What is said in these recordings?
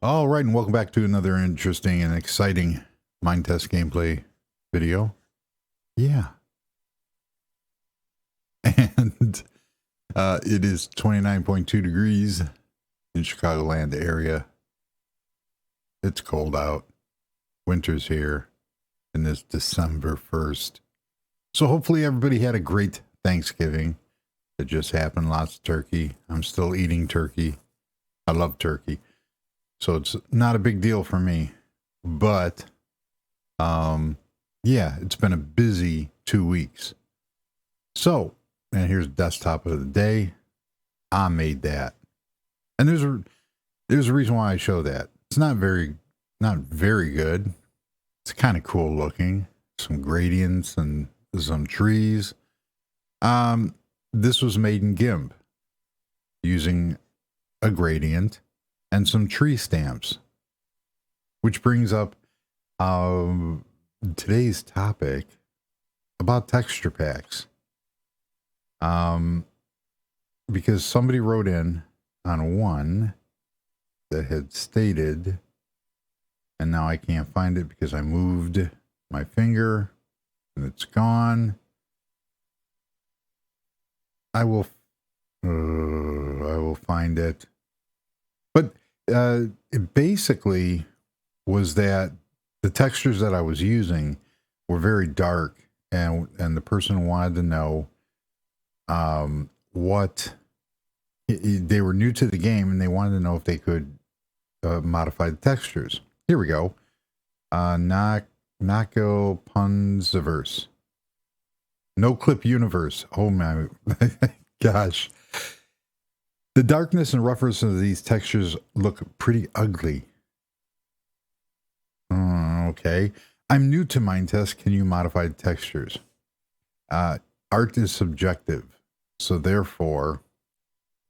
All right, and welcome back to another interesting and exciting Minetest gameplay video. Yeah. And it is 29.2 degrees in Chicagoland area. It's cold out. Winter's here, and it's December 1st. So hopefully everybody had a great Thanksgiving. It just happened. Lots of turkey. I'm still eating turkey. I love turkey. So it's not a big deal for me, but, yeah, it's been a busy 2 weeks. So, and here's desktop of the day. I made that. And there's a reason why I show that. It's not very good. It's kind of cool looking. Some gradients and some trees. This was made in GIMP using a gradient and some tree stamps, which brings up today's topic about texture packs. Because somebody wrote in on one that had stated, and now I can't find it because I moved my finger and it's gone. I will find it. But it basically was that the textures that I was using were very dark, and the person wanted to know what they were new to the game, and they wanted to know if they could modify the textures. Here we go. Nako Punziverse. No Clip Universe. Oh my gosh. The darkness and roughness of these textures look pretty ugly. Okay. I'm new to Minetest. Can you modify the textures? Art is subjective. So therefore,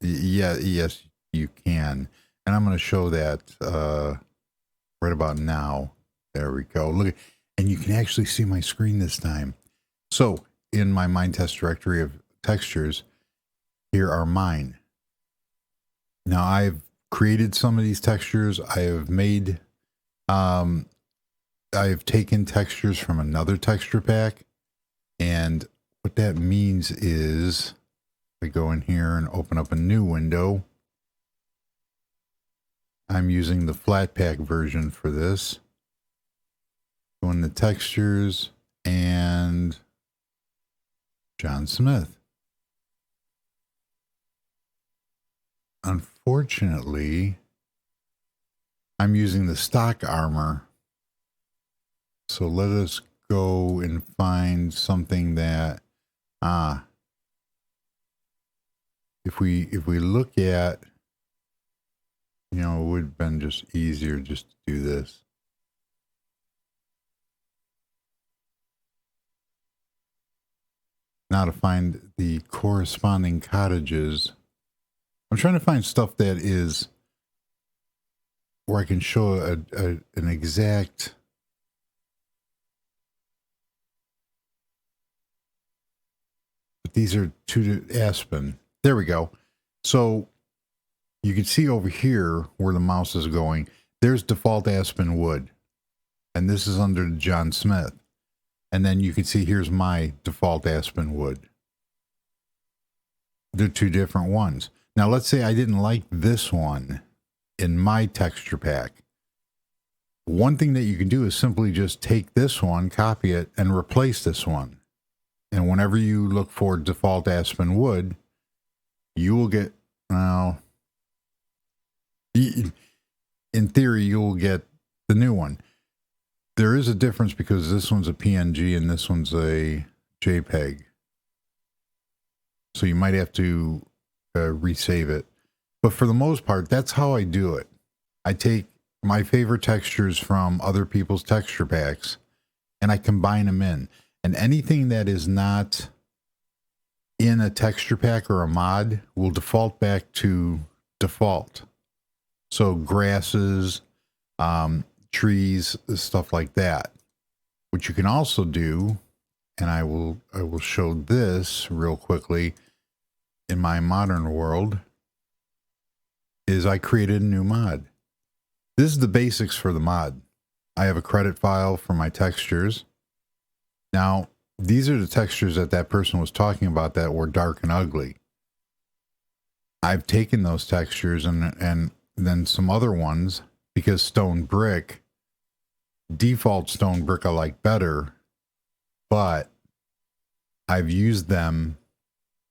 yes, you can. And I'm going to show that right about now. There we go. Look, and you can actually see my screen this time. So in my Minetest directory of textures, here are mine. Now I've created some of these textures. I have made, I have taken textures from another texture pack. And what that means is I go in here and open up a new window. I'm using the Flatpak version for this. Go in the textures and John Smith. Unfortunately, I'm using the stock armor. So let us go and find something that, if we look at, it would have been just easier just to do this. Now to find the corresponding cottages. I'm trying to find stuff that is where I can show an exact. But these are two aspen. There we go. So you can see over here where the mouse is going. There's default aspen wood. And this is under John Smith. And then you can see here's my default aspen wood. They're two different ones. Now, let's say I didn't like this one in my texture pack. One thing that you can do is simply just take this one, copy it, and replace this one. And whenever you look for default aspen wood, you will get, well, in theory, you'll get the new one. There is a difference because this one's a PNG and this one's a JPEG. So you might have to resave it. But for the most part, that's how I do it. I take my favorite textures from other people's texture packs and I combine them in. And anything that is not in a texture pack or a mod will default back to default. So grasses, trees, stuff like that. What you can also do, and I will show this real quickly in my modern world, is I created a new mod. This is the basics for the mod. I have a credit file for my textures. Now, these are the textures that that person was talking about that were dark and ugly. I've taken those textures and then some other ones, because stone brick, default stone brick I like better, but I've used them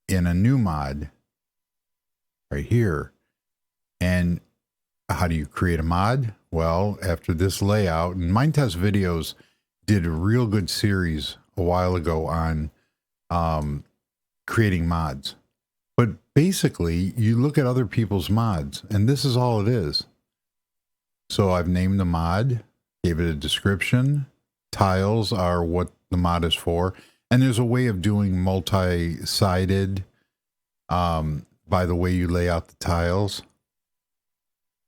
in a new mod right here. And how do you create a mod? Well, after this layout, and Minetest Videos did a real good series a while ago on creating mods. But basically, you look at other people's mods, and this is all it is. So I've named the mod, gave it a description. Tiles are what the mod is for. And there's a way of doing multi-sided by the way you lay out the tiles.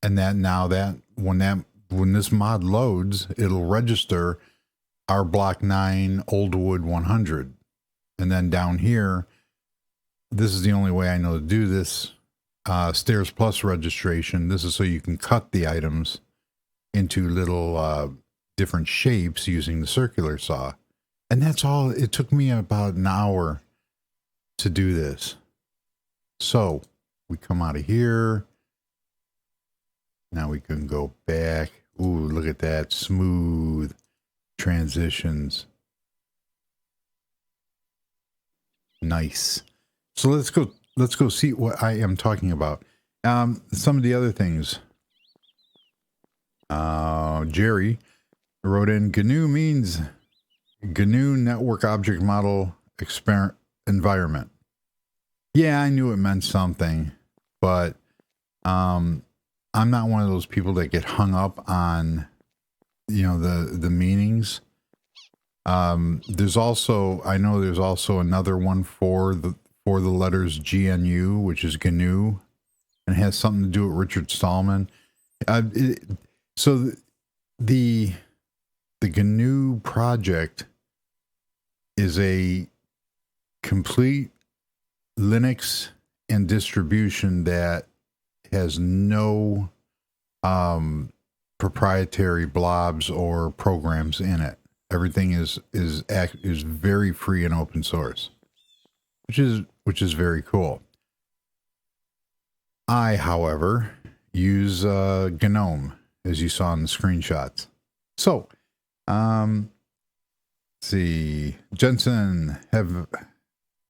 And that now that when this mod loads, it'll register our block 9 old wood 100. And then down here, this is the only way I know to do this. Stairs plus registration. This is so you can cut the items into little different shapes using the circular saw. And that's all. It took me about an hour to do this. So we come out of here. Now we can go back. Ooh, look at that. Smooth transitions. Nice. So let's go see what I am talking about. Some of the other things. Jerry wrote in, GNU means GNU Network Object Model Environment. Yeah, I knew it meant something, but I'm not one of those people that get hung up on, you know, the meanings. There's also, I know there's also another one for the letters GNU, which is GNU, and it has something to do with Richard Stallman. So the GNU project is a complete Linux and distribution that has no proprietary blobs or programs in it. Everything is very free and open source, which is very cool. I, however, use GNOME, as you saw in the screenshots. So, let's see, Jensen,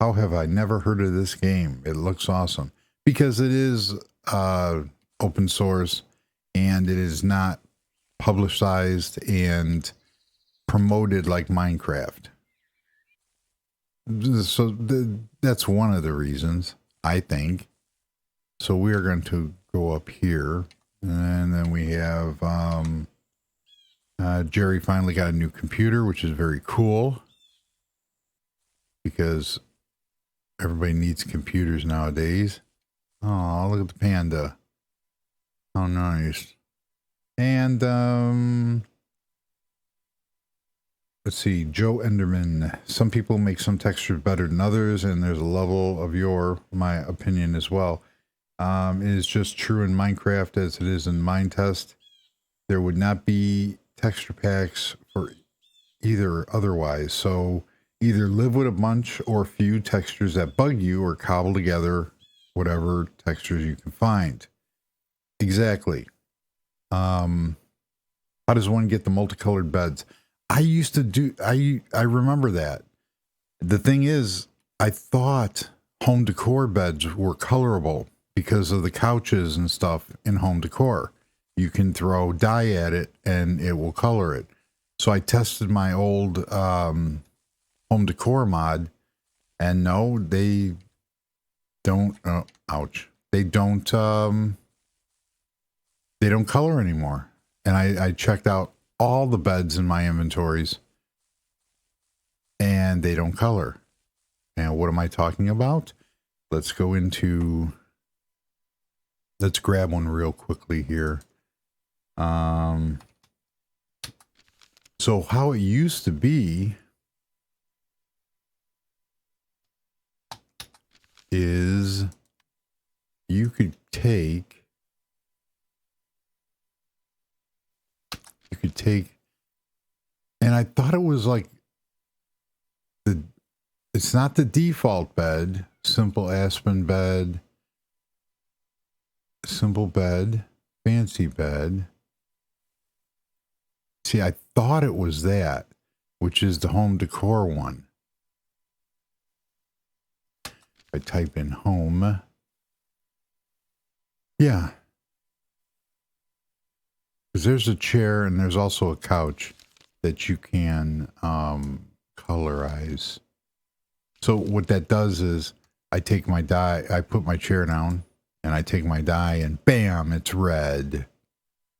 how have I never heard of this game? It looks awesome because it is open source and it is not publicized and promoted like Minecraft. So that's one of the reasons, I think. So we are going to go up here, and then we have Jerry finally got a new computer, which is very cool because everybody needs computers nowadays. Oh, look at the panda. Oh, nice. And let's see, Joe Enderman. Some people make some textures better than others, and there's a level of my opinion as well. It is just true in Minecraft as it is in Minetest. There would not be texture packs for either otherwise. So either live with a bunch or few textures that bug you, or cobble together whatever textures you can find. Exactly. How does one get the multicolored beds? I used to do, I remember that. The thing is, I thought home decor beds were colorable because of the couches and stuff in home decor. You can throw dye at it and it will color it. So I tested my old home decor mod, and no, they don't, ouch. They don't color anymore. And I checked out all the beds in my inventories and they don't color. And what am I talking about? Let's go into, let's grab one real quickly here. So how it used to be is you could take could take, and I thought it was like it's not the default bed, simple aspen bed, simple bed, fancy bed. See, I thought it was that, which is the home decor one. I type in home. Yeah. Because there's a chair and there's also a couch that you can colorize. So what that does is I take my die, I put my chair down and I take my die and bam, it's red.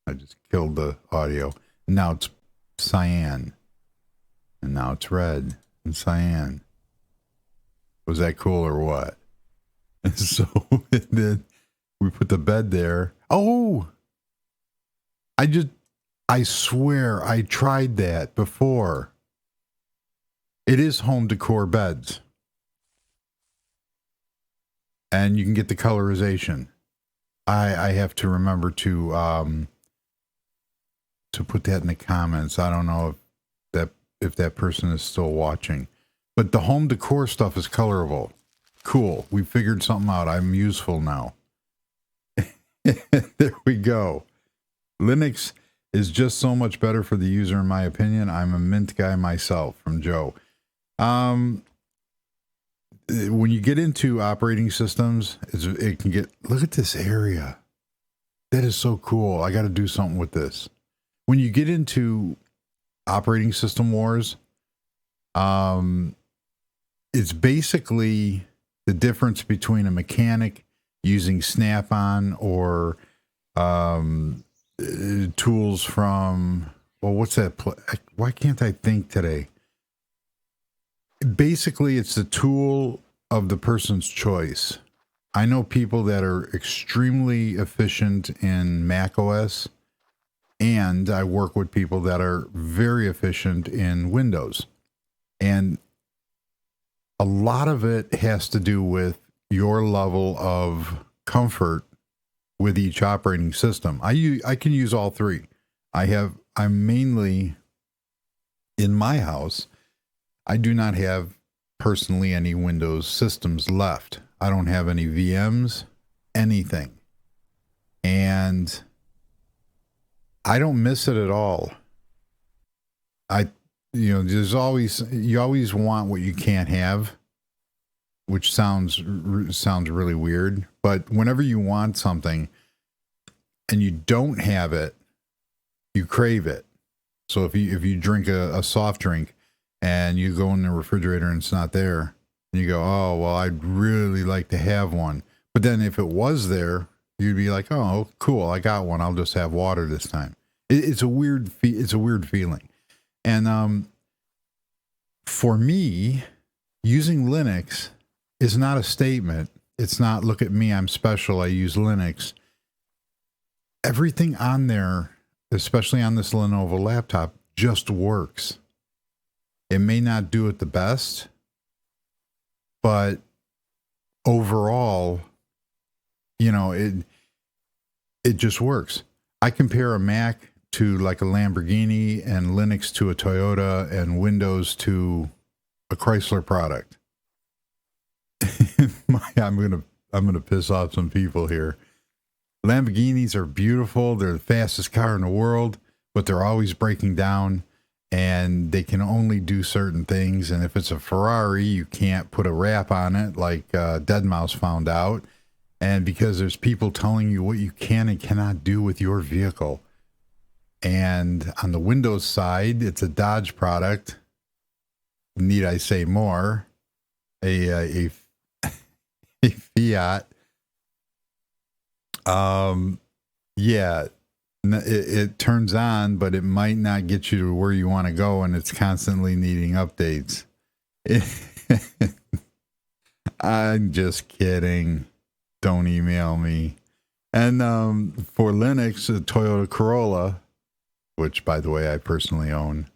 I just killed the audio. Now it's cyan. And now it's red and cyan. Was that cool or what? And so then we put the bed there. Oh, I swear I tried that before. It is home decor beds. And you can get the colorization. I have to remember to put that in the comments. I don't know if that person is still watching. But the home decor stuff is colorable. Cool. We figured something out. I'm useful now. There we go. Linux is just so much better for the user, in my opinion. I'm a Mint guy myself, from Joe. When you get into operating systems, it can get, look at this area. That is so cool. I got to do something with this. When you get into operating system wars, it's basically the difference between a mechanic using Snap-on or tools from, well, what's that? Why can't I think today? Basically, it's the tool of the person's choice. I know people that are extremely efficient in Mac OS, and I work with people that are very efficient in Windows. And a lot of it has to do with your level of comfort with each operating system. I can use all three. I'm mainly in my house. I do not have personally any Windows systems left. I don't have any VMs, anything. And I don't miss it at all. You always want what you can't have, which sounds really weird. But whenever you want something and you don't have it, you crave it. So if you drink a soft drink and you go in the refrigerator and it's not there, and you go, oh, well, I'd really like to have one. But then if it was there, you'd be like, oh, cool, I got one. I'll just have water this time. It's a weird feeling. And for me, using Linux is not a statement. It's not, look at me, I'm special, I use Linux. Everything on there, especially on this Lenovo laptop, just works. It may not do it the best, but overall, it just works. I compare a Mac to like a Lamborghini and Linux to a Toyota and Windows to a Chrysler product. I'm gonna piss off some people here. Lamborghinis are beautiful. They're the fastest car in the world, but they're always breaking down and they can only do certain things. And if it's a Ferrari, you can't put a wrap on it like Deadmau5 found out. And because there's people telling you what you can and cannot do with your vehicle. And on the Windows side, it's a Dodge product. Need I say more? A Fiat. Yeah, it turns on, but it might not get you to where you want to go, and it's constantly needing updates. I'm just kidding. Don't email me. And for Linux, a Toyota Corolla, which, by the way, I personally own.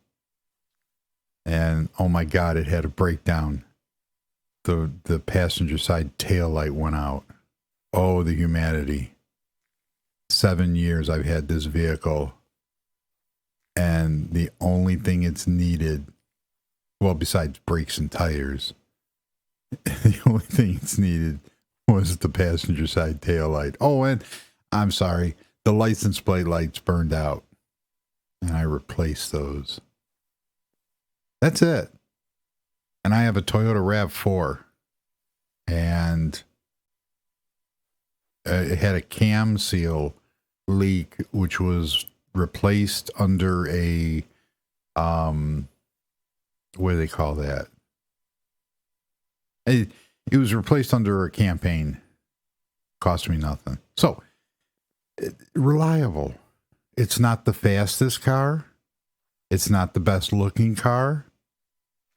And, oh my God, it had a breakdown. The passenger side tail light went out. Oh, the humanity. 7 years I've had this vehicle. And the only thing it's needed, well, besides brakes and tires, the only thing it's needed was the passenger side tail light. Oh, and I'm sorry, the license plate lights burned out, and I replaced those. That's it. And I have a Toyota RAV4, and it had a cam seal leak, which was replaced under a, what do they call that? It was replaced under a campaign. Cost me nothing. So, reliable. It's not the fastest car. It's not the best looking car,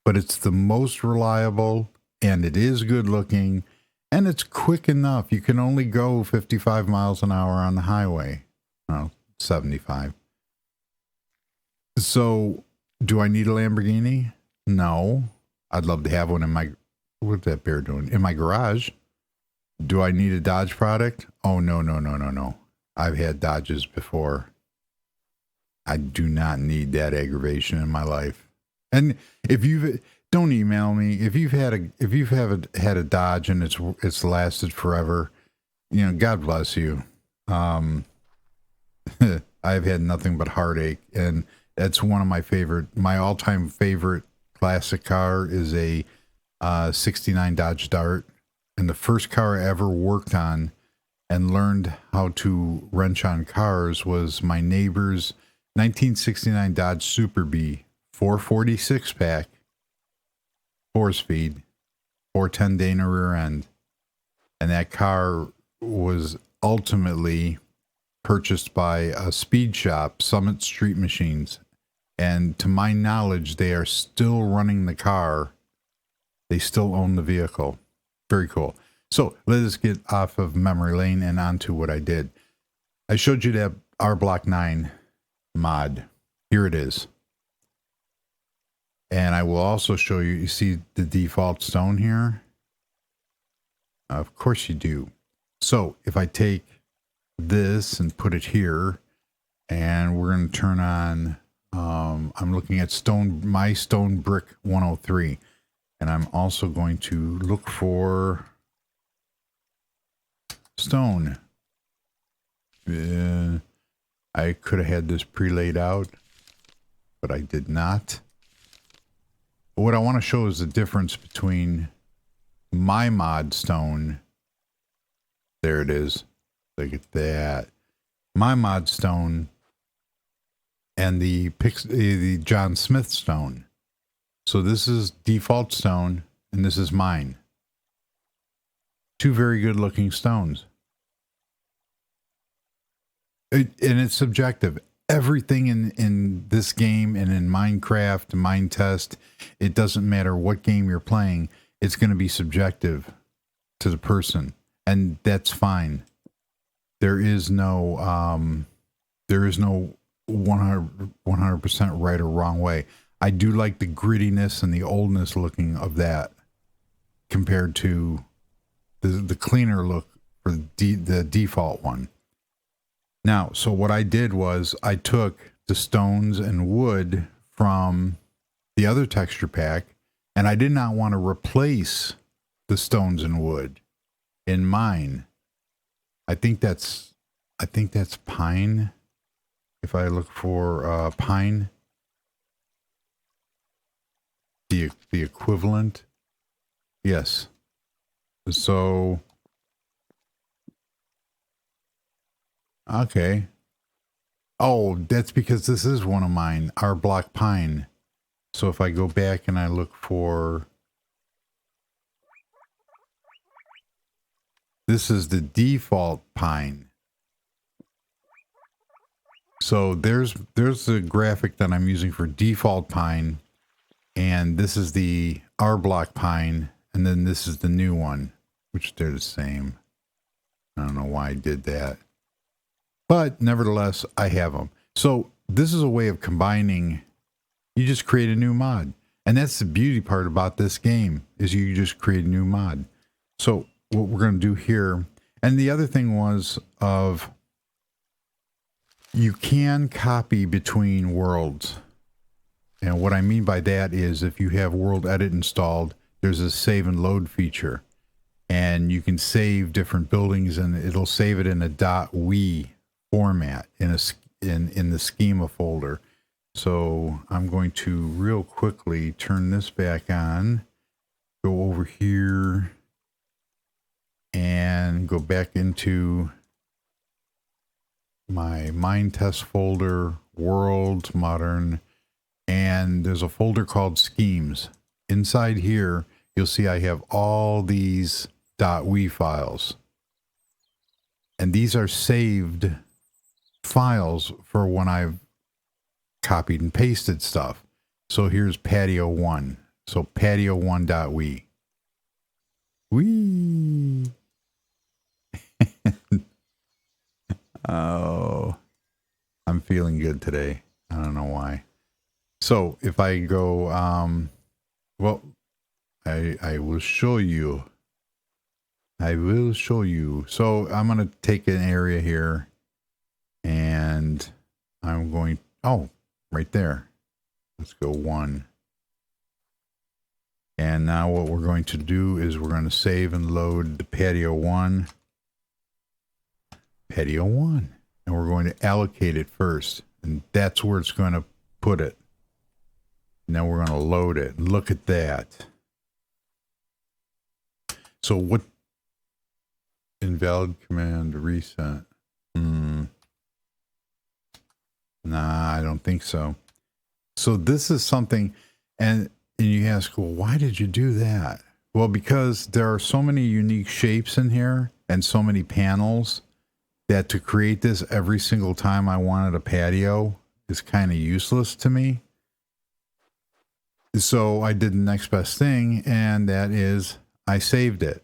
but it's the most reliable, and it is good looking, and it's quick enough. You can only go 55 miles an hour on the highway. Well, 75. So, do I need a Lamborghini? No. I'd love to have one in my, what's that bear doing? In my garage. Do I need a Dodge product? Oh, no. I've had Dodges before. I do not need that aggravation in my life. And if you've, don't email me. If you've had a Dodge and it's lasted forever, you know, God bless you. I've had nothing but heartache, and that's one of my all-time favorite classic car is a 69 Dodge Dart. And the first car I ever worked on and learned how to wrench on cars was my neighbor's 1969 Dodge Super B 446 pack, 4-speed, 410 Dana rear end. And that car was ultimately purchased by a speed shop, Summit Street Machines. And to my knowledge, they are still running the car. They still own the vehicle. Very cool. So let us get off of memory lane and onto what I did. I showed you that R Block 9 mod. Here it is. And I will also show you, you see the default stone here? Of course you do. So if I take this and put it here, and we're going to turn on, I'm looking at my stone brick 103. And I'm also going to look for stone. I could have had this pre-laid out, but I did not. What I want to show is the difference between my mod stone. There it is. Look at that. My mod stone and the John Smith stone. So this is default stone, and this is mine. Two very good looking stones. And it's subjective. Everything in this game and in Minecraft, Minetest, it doesn't matter what game you're playing, it's going to be subjective to the person. And that's fine. There is no 100% right or wrong way. I do like the grittiness and the oldness looking of that compared to the cleaner look for the default one. Now, so what I did was I took the stones and wood from the other texture pack, and I did not want to replace the stones and wood in mine. I think that's pine. If I look for pine, the equivalent, yes. So, okay. Oh, that's because this is one of mine, our block pine. So if I go back and I look for, this is the default pine. So there's the graphic that I'm using for default pine, and this is the R block pine, and then this is the new one, which they're the same. I don't know why I did that, but nevertheless, I have them. So this is a way of combining. You just create a new mod, and that's the beauty part about this game is you just create a new mod. So what we're going to do here, and the other thing was of You can copy between worlds. And what I mean by that is if you have World Edit installed, there's a save and load feature. And you can save different buildings and it'll save it in a .we format in the schema folder. So I'm going to real quickly turn this back on, go over here and go back into my Minetest folder, world, modern, and there's a folder called schemes. Inside here, you'll see I have all these .we files. And these are saved files for when I've copied and pasted stuff. So here's patio 1. So patio1.we. Wee. Oh, I'm feeling good today. I don't know why. So if I go, well, I will show you. I will show you. So I'm going to take an area here and I'm going, oh, right there. Let's go 1. And now what we're going to do is we're going to save and load the patio 1. Patio 1. And we're going to allocate it first. And that's where it's going to put it. Now we're going to load it. Look at that. So what? Invalid command reset. Nah, I don't think so. So this is something, and you ask, well, why did you do that? Well, because there are so many unique shapes in here and so many panels that to create this every single time I wanted a patio is kind of useless to me. So I did the next best thing, and that is I saved it.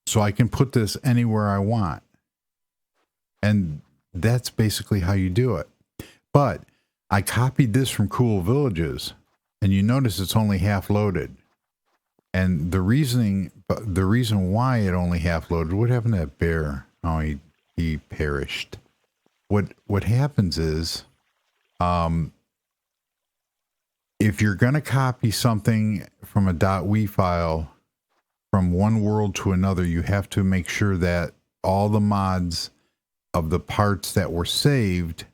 So I can put this anywhere I want. And that's basically how you do it. But I copied this from Cool Villages, and you notice it's only half loaded. And the reason why it only half loaded, what happened to that bear? Oh, he perished. What happens is, if you're going to copy something from a .we file from one world to another, you have to make sure that all the mods of the parts that were saved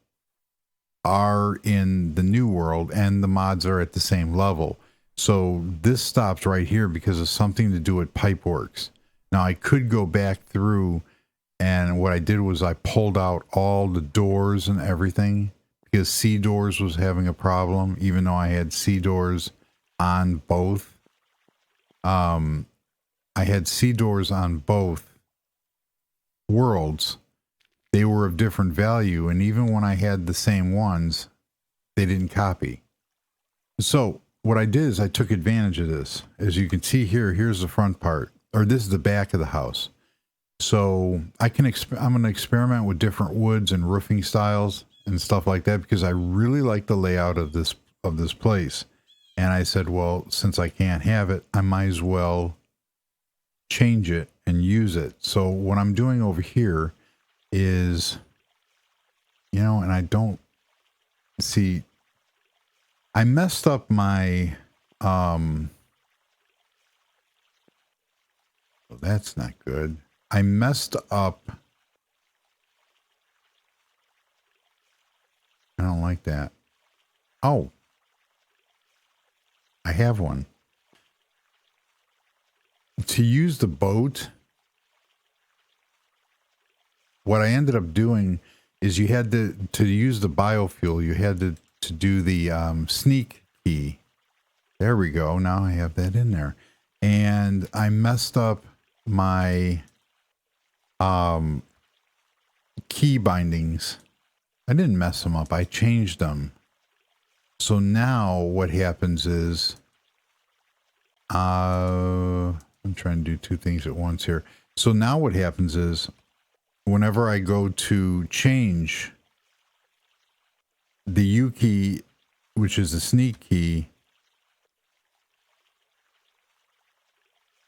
are in the new world and the mods are at the same level. So this stops right here because of something to do with Pipeworks. Now I could go back through, and what I did was I pulled out all the doors and everything because C doors was having a problem, even though I had C doors on both. I had C doors on both worlds. They were of different value, and even when I had the same ones, they didn't copy. So what I did is I took advantage of this. As you can see here, here's the front part, or this is the back of the house. So I'm going to experiment with different woods and roofing styles and stuff like that because I really like the layout of this place. And I said, well, since I can't have it, I might as well change it and use it. So what I'm doing over here is, and I don't see, I messed up my, well, that's not good. I messed up. I don't like that. Oh, I have one. To use the boat, what I ended up doing is you had to use the biofuel, you had to do the sneak key. There we go. Now I have that in there. And I messed up my key bindings. I didn't mess them up. I changed them. So now what happens is I'm trying to do two things at once here. So now what happens is whenever I go to change the U key, which is the sneak key,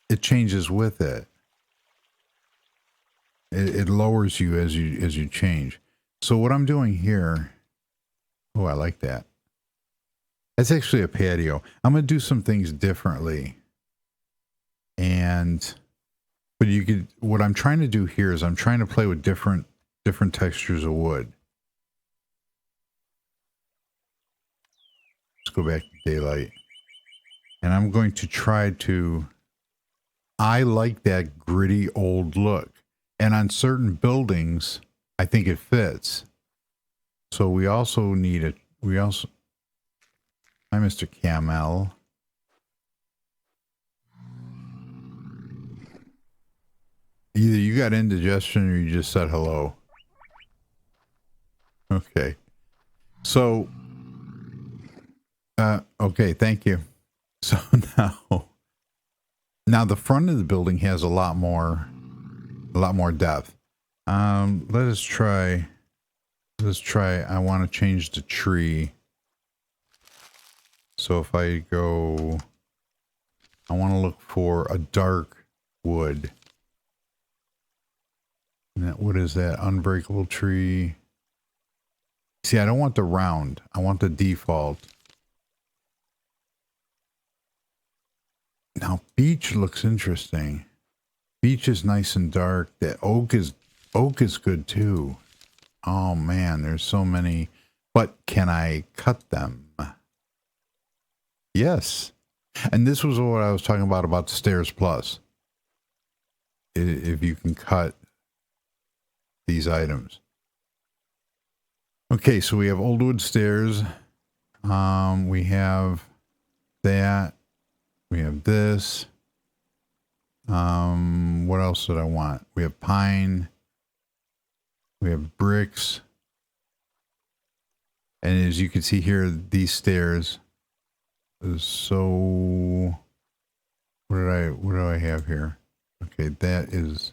it changes with it. It lowers you as you change. So what I'm doing here, oh, I like that. That's actually a patio. I'm going to do some things differently. But you could, what I'm trying to do here is I'm trying to play with different textures of wood. Let's go back to daylight. And I'm going to try to, I like that gritty old look. And on certain buildings, I think it fits. So we also need a, hi, Mr. Camel. Either you got indigestion or you just said hello. Okay. So, okay, thank you. So now the front of the building has a lot more depth. Let's try, I want to change the tree. So if I go, I want to look for a dark wood. And that, what is that? Unbreakable tree. See, I don't want the round. I want the default. Now, beech looks interesting. Beech is nice and dark. The oak is good too. Oh man, there's so many. But can I cut them? Yes. And this was what I was talking about the Stairs Plus. If you can cut these items. Okay, so we have old wood stairs. We have that. We have this. What else did I want? We have pine. We have bricks. And as you can see here, these stairs is so, what do I have here? Okay, that is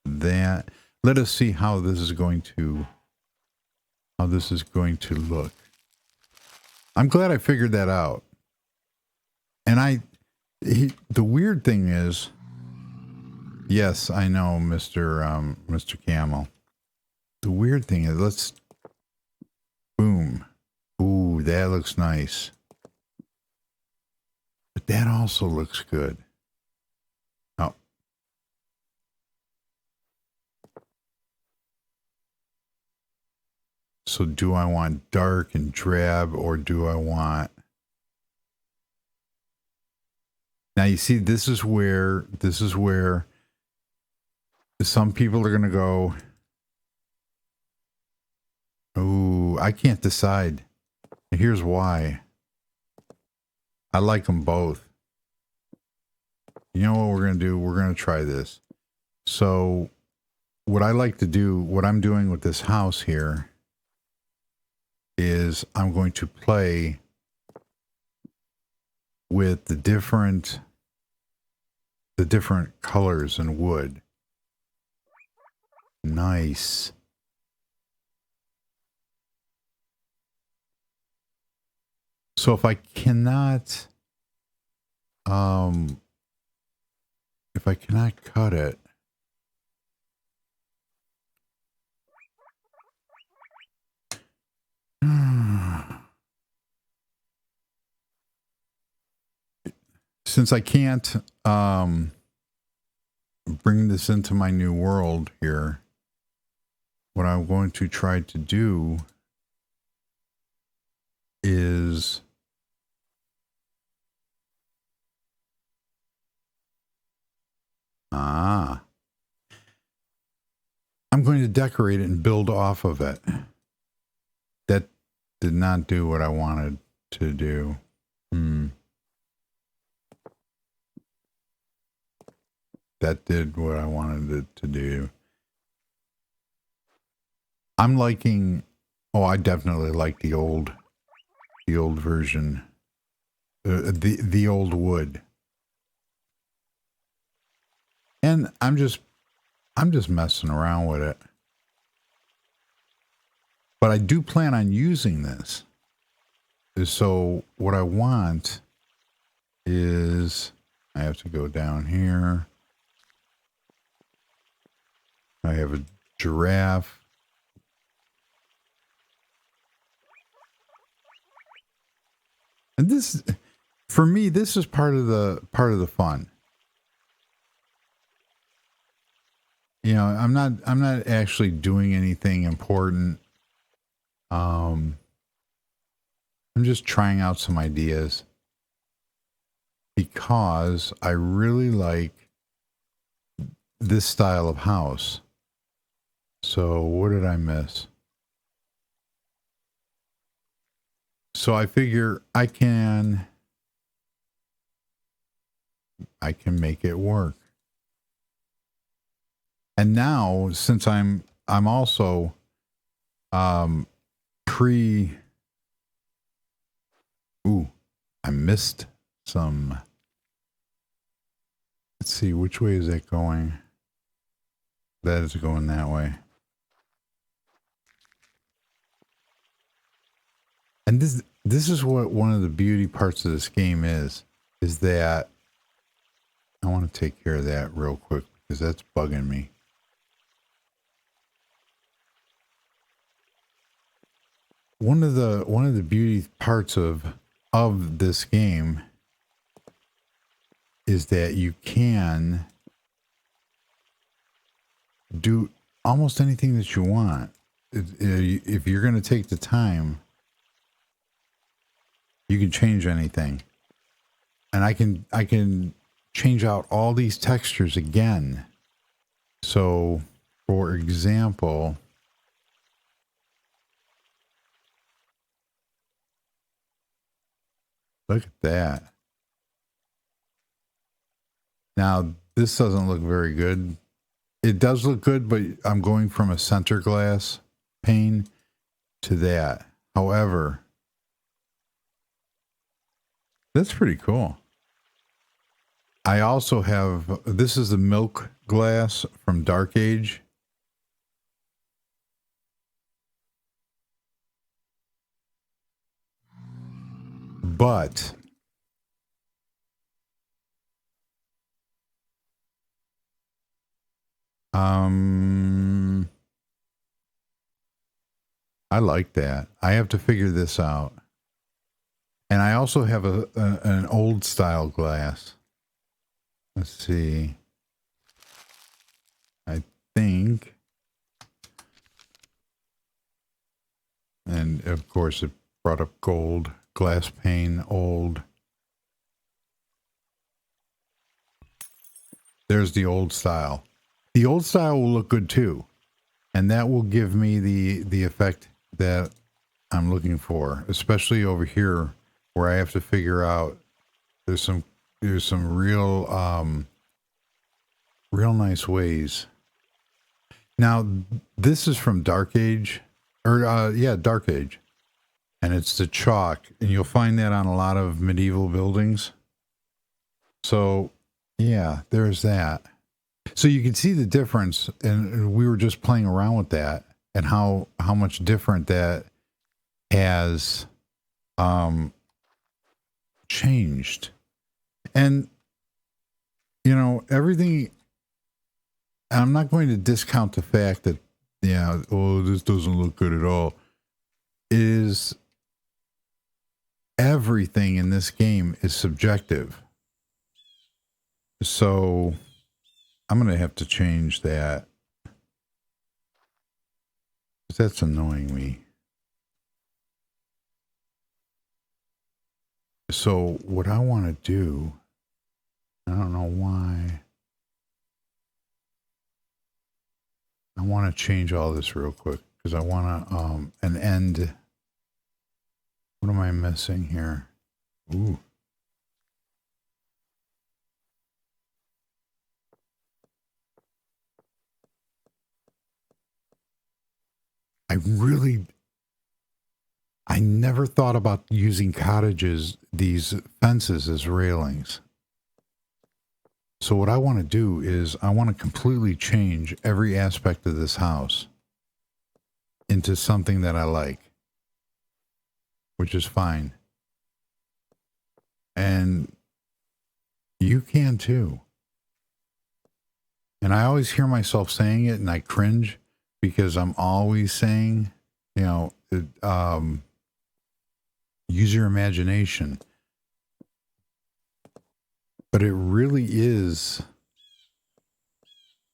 that. Let us see how this is going to look. I'm glad I figured that out. And the weird thing is, yes, I know, Mr. Camel. The weird thing is, let's, boom. Ooh, that looks nice. But that also looks good. Oh. So do I want dark and drab, or do I want... Now you see, this is where some people are going to go, ooh, I can't decide. Here's why. I like them both. You know what we're going to do? We're going to try this. So what I like to do, what I'm doing with this house here, is I'm going to play with the different colors in wood. Nice. So if I cannot cut it, since I can't bring this into my new world here, what I'm going to try to do is I'm going to decorate it and build off of it. That did not do what I wanted to do. That did what I wanted it to do. I'm liking, oh, I definitely like the old version, the old wood. And I'm just messing around with it. But I do plan on using this. So what I want is, I have to go down here. I have a giraffe. And this, for me, this is part of the fun. You know, I'm not actually doing anything important. I'm just trying out some ideas because I really like this style of house. So what did I miss? So I figure I can make it work. And now, since I'm also I missed some. Let's see, which way is that going? That is going that way. And this is what one of the beauty parts of this game is that I want to take care of that real quick because that's bugging me. One of the beauty parts of this game is that you can do almost anything that you want. If you're going to take the time, you can change anything. And I can change out all these textures again. So, for example, look at that. Now, this doesn't look very good. It does look good, but I'm going from a center glass pane to that. However, that's pretty cool. I also have, this is the milk glass from Dark Age. But I like that. I have to figure this out. And I also have an old style glass. Let's see. I think. And of course it brought up gold, glass pane, old. There's the old style. The old style will look good too. And that will give me the effect that I'm looking for, especially over here where I have to figure out there's some real real nice ways. Now this is from Dark Age, or Dark Age, and it's the chalk, and you'll find that on a lot of medieval buildings. So yeah, there's that. So you can see the difference, and we were just playing around with that and how much different that has changed. And you know, everything, I'm not going to discount the fact that this doesn't look good at all. Everything in this game is subjective. So I'm going to have to change that. That's annoying me. So what I want to do, I don't know why. I want to change all this real quick because I want to an end. What am I missing here? Ooh. I never thought about using cottages, these fences, as railings. So what I want to do is I want to completely change every aspect of this house into something that I like, which is fine. And you can too. And I always hear myself saying it and I cringe because I'm always saying, use your imagination. But it really is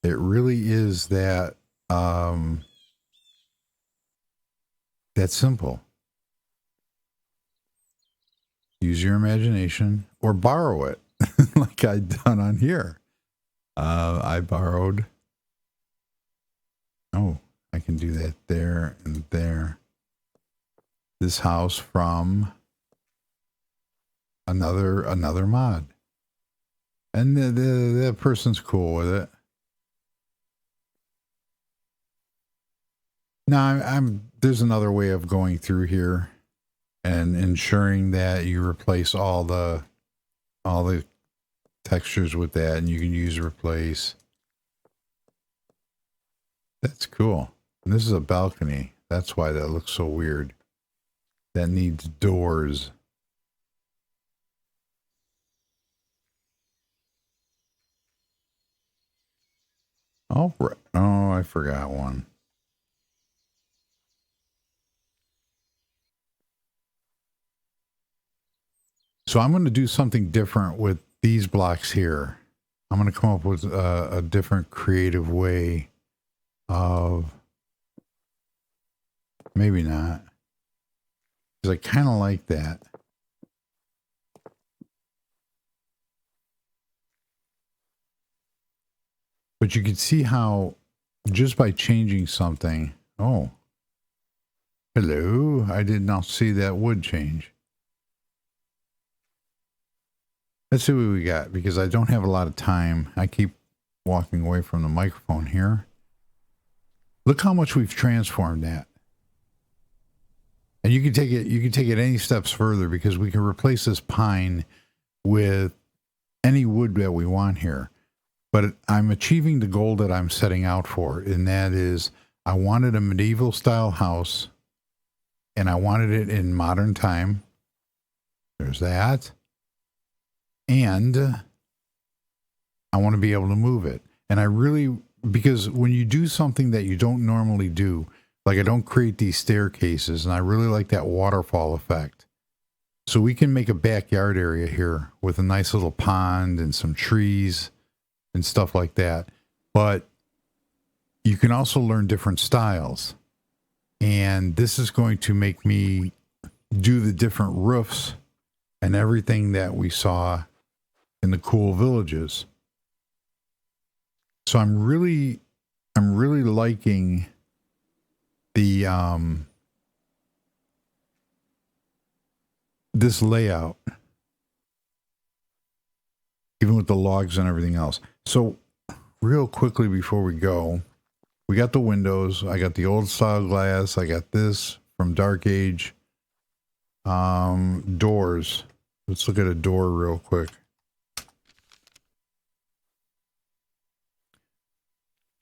that that simple. Use your imagination or borrow it like I've done on here. I borrowed. Oh, I can do that there and there. This house from another mod. And the person's cool with it. Now there's another way of going through here and ensuring that you replace all the textures with that, and you can use replace. That's cool. And this is a balcony. That's why that looks so weird. That needs doors. Oh, I forgot one. So I'm going to do something different with these blocks here. I'm going to come up with a different creative way of, maybe not, because I kind of like that. But you can see how just by changing something, oh, hello, I did not see that wood change. Let's see what we got, because I don't have a lot of time. I keep walking away from the microphone here. Look how much we've transformed that. And you can take it any steps further, because we can replace this pine with any wood that we want here. But I'm achieving the goal that I'm setting out for, and that is I wanted a medieval style house, and I wanted it in modern time. There's that. And I want to be able to move it. And I really, because when you do something that you don't normally do, like I don't create these staircases, and I really like that waterfall effect. So we can make a backyard area here with a nice little pond and some trees and stuff like that. But you can also learn different styles. And this is going to make me do the different roofs and everything that we saw in the cool villages. So I'm really liking the this layout, even with the logs and everything else. So real quickly before we go, we got the windows. I got the old style glass. I got this from Dark Age. Doors. Let's look at a door real quick.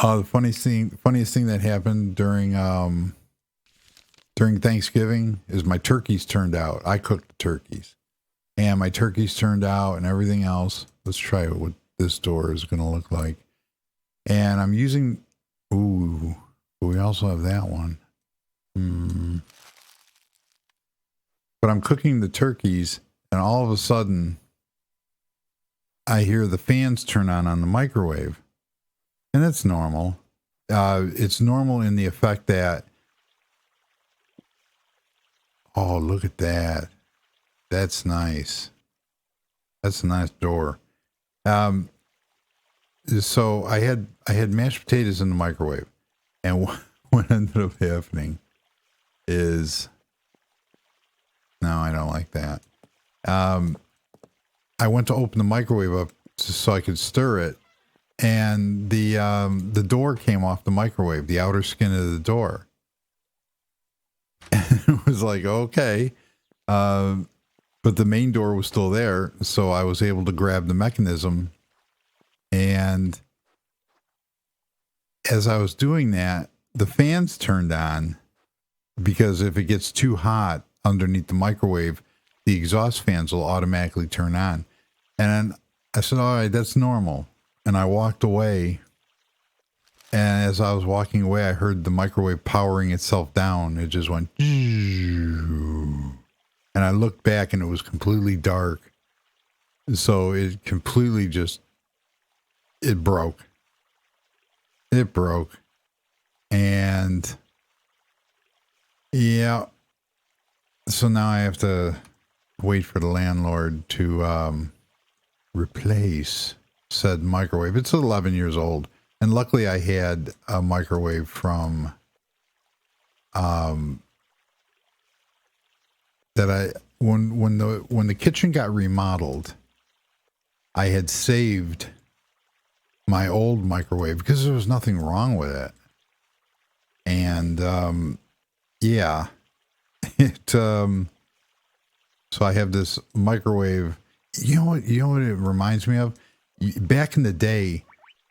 The funniest thing that happened during Thanksgiving is my turkeys turned out. I cooked the turkeys, and my turkeys turned out and everything else. Let's try what this door is going to look like. And I'm using, ooh, we also have that one. But I'm cooking the turkeys, and all of a sudden I hear the fans turn on the microwave. And that's normal. It's normal in the effect that, oh, look at that. That's nice. That's a nice door. So I had mashed potatoes in the microwave, and what ended up happening is, no, I don't like that. I went to open the microwave up so I could stir it, and the door came off the microwave, the outer skin of the door. And it was like, okay. But the main door was still there, so I was able to grab the mechanism. And as I was doing that, the fans turned on, because if it gets too hot underneath the microwave, the exhaust fans will automatically turn on. And I said, all right, that's normal. And I walked away, and as I was walking away, I heard the microwave powering itself down. It just went, and I looked back, and it was completely dark. So it completely just, it broke. It broke. And yeah, so now I have to wait for the landlord to replace said microwave. It's 11 years old. And luckily I had a microwave from that I when the kitchen got remodeled, I had saved my old microwave because there was nothing wrong with it. And yeah, it so I have this microwave. You know what it reminds me of? Back in the day,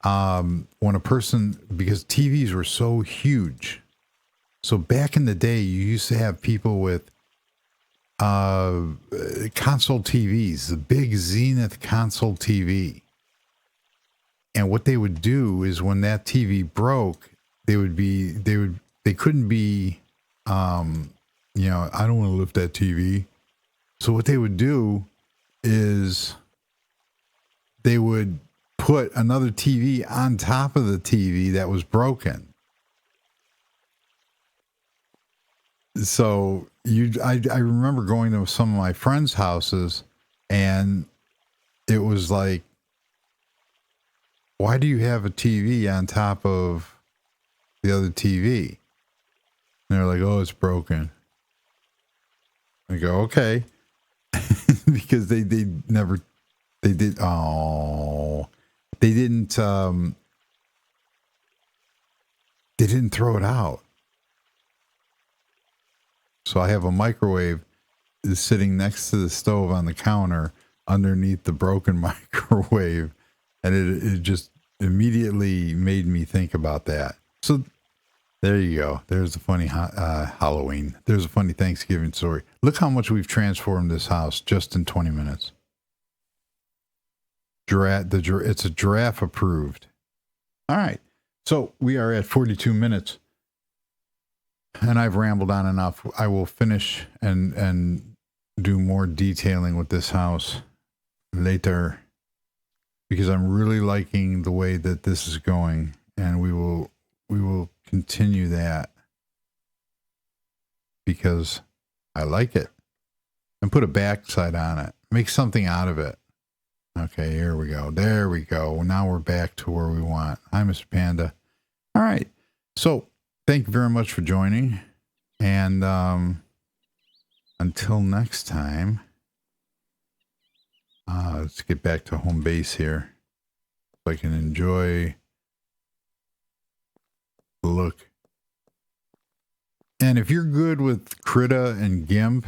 when a person, because TVs were so huge. So back in the day, you used to have people with console TVs, the big Zenith console TV. And what they would do is when that TV broke, they couldn't be, I don't want to lift that TV. So what they would do is they would put another TV on top of the TV that was broken. So I remember going to some of my friends' houses, and it was like, why do you have a TV on top of the other TV? And they're like, oh, it's broken. I go, okay. Because they didn't throw it out. So I have a microwave is sitting next to the stove on the counter underneath the broken microwave. And it just immediately made me think about that. So there you go. There's a funny Halloween. There's a funny Thanksgiving story. Look how much we've transformed this house just in 20 minutes. It's a giraffe approved. All right. So we are at 42 minutes. And I've rambled on enough. I will finish and do more detailing with this house later, because I'm really liking the way that this is going, and we will continue that because I like it, and put a backside on it. Make something out of it. Okay, here we go. There we go. Now we're back to where we want. Hi, Mr. Panda. All right. So thank you very much for joining. And until next time, let's get back to home base here so I can enjoy the look. And if you're good with Krita and GIMP,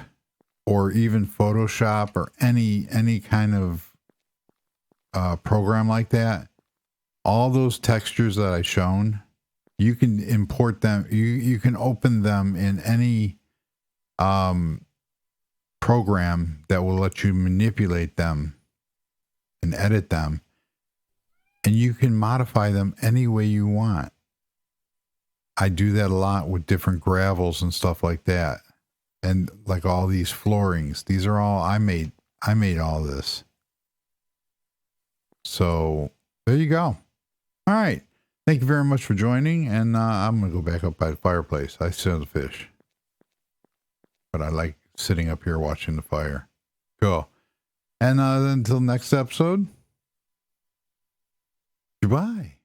or even Photoshop, or any kind of program like that, all those textures that I shown, you can import them. You can open them in any program that will let you manipulate them and edit them, and you can modify them any way you want. I do that a lot with different gravels and stuff like that, and like all these floorings. These are all I made all this. So there you go. All right. Thank you very much for joining, and I'm going to go back up by the fireplace. I still have the fish, but I like sitting up here watching the fire. Cool. And until next episode, goodbye.